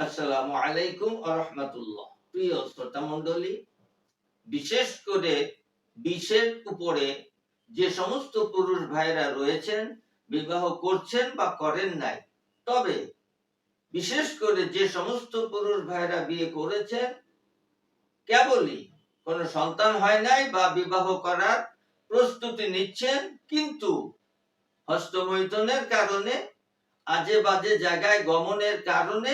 আসসালামু আলাইকুম ওয়া রাহমাতুল্লাহ। প্রিয় শ্রোতা মণ্ডলী, বিশেষ করে 20-এর উপরে যে সমস্ত পুরুষ ভাইরা রয়েছেন, বিবাহ করছেন বা করেন নাই, তবে বিশেষ করে যে সমস্ত পুরুষ ভাইরা বিয়ে করেছেন, কেবলই কোনো সন্তান হয় নাই বা বিবাহ করার প্রস্তুতি নিচ্ছেন, কিন্তু হস্তমৈথুনের কারণে, আজে বাজে জায়গায় গমনের কারণে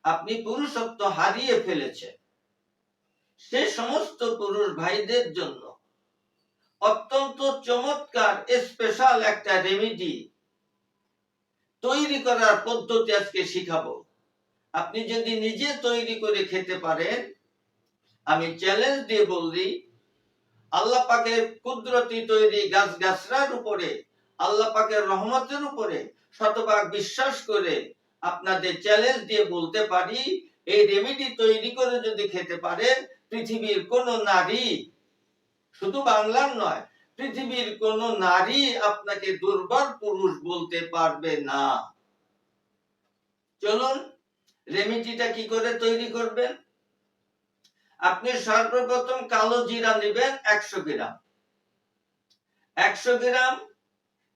আপনি পুরুষত্ব হারিয়ে ফেলেছেন, সে সমস্ত পুরুষ ভাইদের জন্য অত্যন্ত চমৎকার স্পেশাল একটা রেমেডি তৈরি করার পদ্ধতি আজকে শিখাবো। আপনি যদি নিজে তৈরি করে খেতে পারেন, আমি চ্যালেঞ্জ দিয়ে বলি, আল্লাহ পাকের কুদরতি তৈরি গাছগাছরার উপরে, আল্লাহ পাকের রহমতের উপরে শতভাগ বিশ্বাস করে আপনাদের চ্যালেঞ্জ দিয়ে বলতে পারি, এই রেমেডি তৈরি করে যদি খেতে পারেন, পৃথিবীর কোন নারী, শুধু বাংলার নয়, পৃথিবীর কোন নারী আপনাকে দুর্বল পুরুষ বলতে পারবে না। চলুন রেমেডিটা কি করে তৈরি করবেন। আপনি সর্বপ্রথম কালো জিরা নেবেন 100 গ্রাম, 100 গ্রাম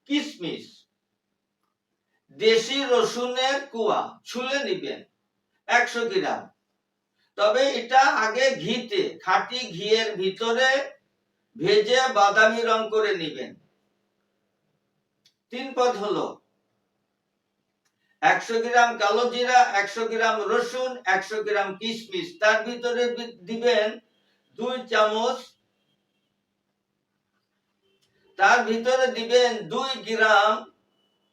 কিশমিশ, দেশি রসুনের কুয়া ছুলে নিবেন 100 গ্রাম। তবে এটা আগে ঘিতে, খাঁটি ঘিয়ের ভিতরে ভেজে বাদামি রং করে নিবেন। 3 পদ হলো 100 গ্রাম কালো জিরা, 100 গ্রাম রসুন, 100 গ্রাম কিশমিশ, তার ভিতরে দিবেন 2 চামচ, তার ভিতরে দিবেন 2 গ্রাম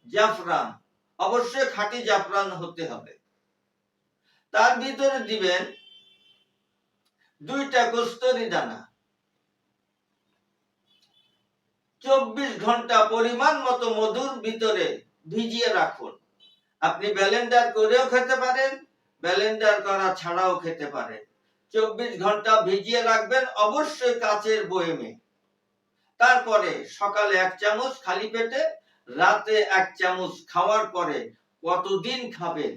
জাফরান, অবশ্যই খাঁটি জাফরান হতে হবে। তার ভিতরে দিবেন 2টা কস্তুরী দানা। 24 ঘন্টা পরিমাণ মতো মধুর ভিতরে ভিজিয়ে রাখুন। আপনি ব্লেন্ডার করেও খেতে পারেন, ব্লেন্ডার করা ছাড়াও খেতে পারেন। 24 ঘন্টা ভিজিয়ে রাখবেন, অবশ্যই কাচের বয়মে। তারপরে সকালে 1 চামচ খালি পেটে, রাতে 1 চামচ খাওয়ার পরে কতদিন খাবেন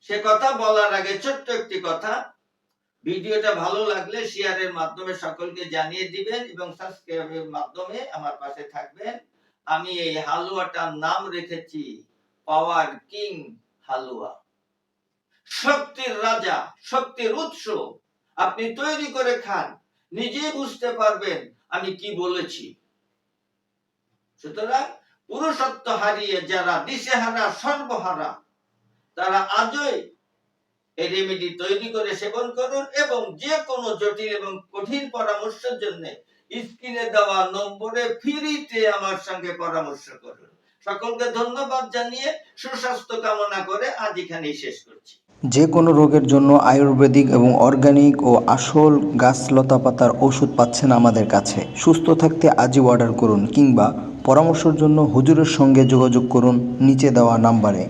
সে কথা বলার আগে ছোট্ট একটি কথা, ভিডিওটা ভালো লাগলে শেয়ারের মাধ্যমে সকলকে জানিয়ে দিবেন এবং সাবস্ক্রাইবের মাধ্যমে আমার পাশে থাকবেন। আমি এই হালুয়াটার নাম রেখেছি পাওয়ার কিং হালুয়া। শক্তির রাজা, শক্তির উৎস। আপনি তৈরি করে খান, নিজেই বুঝতে পারবেন আমি কি বলেছি। সুতরাং পুরুষত্ব হারিয়ে যারা দিশেহারা, সর্বহারা, তারা আজই এই রেমেডি তৈরি করে সেবন করুন এবং যে কোনো জটিল এবং কঠিন পরামর্শের জন্য স্ক্রিনে দেওয়া নম্বরে ফ্রিতে আমার সঙ্গে পরামর্শ করুন। সকলকে ধন্যবাদ জানিয়ে সুস্বাস্থ্য কামনা করে আজ এখানেই শেষ করছি। যে কোনো রোগের জন্য আয়ুর্বেদিক এবং অর্গানিক ও আসল গাছ লতাপাতার ওষুধ পাচ্ছেন আমাদের কাছে। সুস্থ থাকতে আজই অর্ডার করুন কিংবা পরামর্শের জন্য হুজুরের সঙ্গে যোগাযোগ করুন নিচে দেওয়া নাম্বারে।